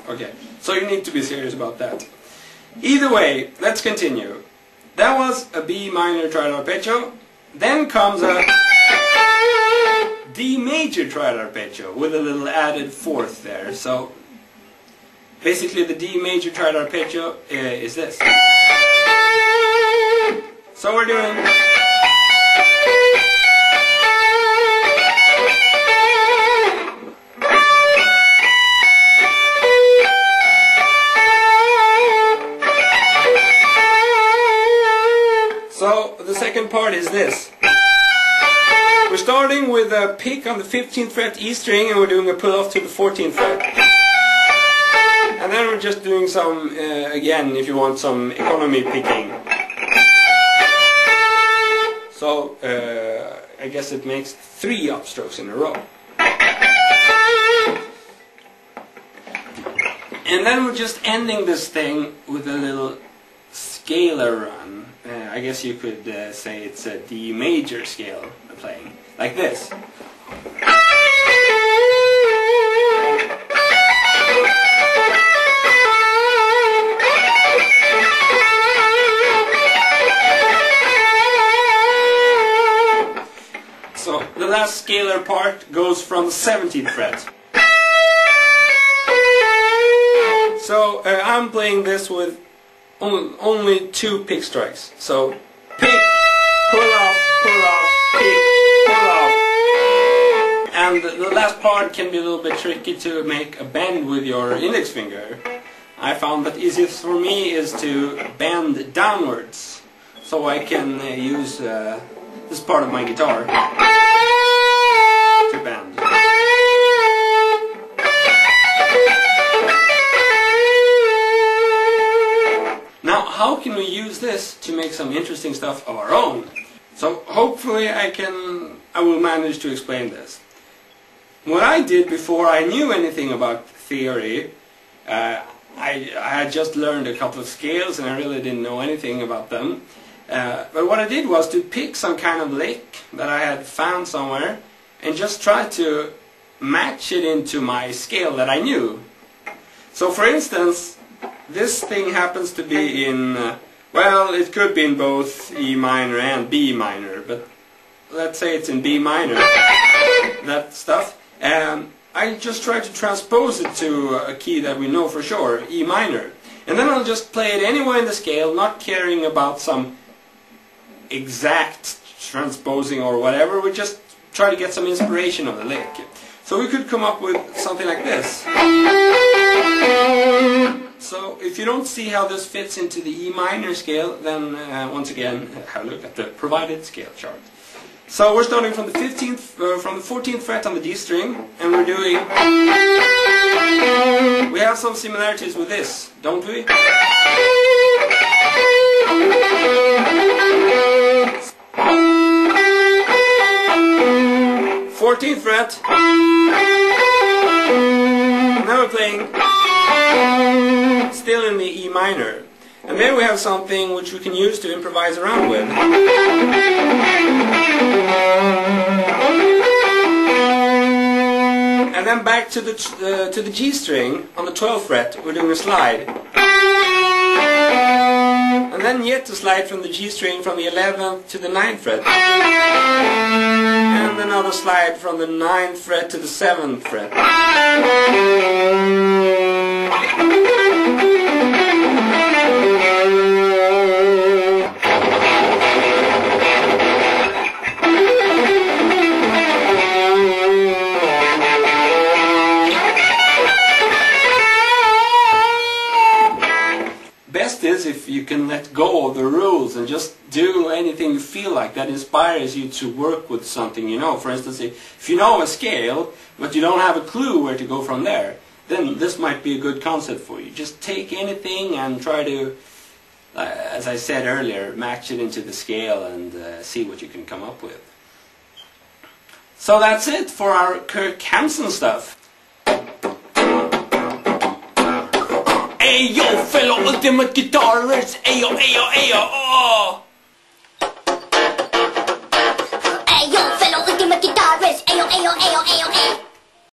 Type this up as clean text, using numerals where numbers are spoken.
Okay, so you need to be serious about that. Either way, let's continue. That was a B minor triad arpeggio. Then comes a D major triad arpeggio with a little added fourth there. So basically the D major triad arpeggio is this. So we're doing so the second part is this. We're starting with a pick on the 15th fret E string and we're doing a pull off to the 14th fret. And then we're just doing some, again, if you want some economy picking. So, I guess it makes 3 upstrokes in a row. And then we're just ending this thing with a little scalar run. I guess you could say it's a D major scale playing, like this. So the last scalar part goes from the 17th fret. So I'm playing this with only 2 pick strikes. So pick, pull off, pick, pull off. And the last part can be a little bit tricky to make a bend with your index finger. I found that easiest for me is to bend downwards, so I can use this part of my guitar to bend. Now, how can we use this to make some interesting stuff of our own? So hopefully I will manage to explain this. What I did before I knew anything about theory, I had just learned a couple of scales and I really didn't know anything about them. But what I did was to pick some kind of lick that I had found somewhere and just try to match it into my scale that I knew. So for instance, this thing happens to be in, well, it could be in both E minor and B minor, but let's say it's in B minor, that stuff. And I just try to transpose it to a key that we know for sure, E minor. And then I'll just play it anywhere in the scale, not caring about some exact transposing or whatever. We just try to get some inspiration of the lick. So we could come up with something like this. So if you don't see how this fits into the E minor scale, then once again have a look at the provided scale chart. So we're starting from the 14th fret on the D string, and we're doing. We have some similarities with this, don't we? 14th fret. Now we're playing still in the E minor. And there we have something which we can use to improvise around with. And then back to the G string on the 12th fret, we're doing a slide. And then yet a slide from the G string from the 11th to the 9th fret. And another slide from the 9th fret to the 7th fret. Best is if you can let go of the rules and just do anything you feel like that inspires you to work with something you know. For instance, if you know a scale but you don't have a clue where to go from there, then this might be a good concept for you. Just take anything and try to, as I said earlier, match it into the scale and see what you can come up with. So that's it for our Kirk Hammett stuff. Ayo, fellow ultimate guitarists, ayo, ayo, ayo, oh!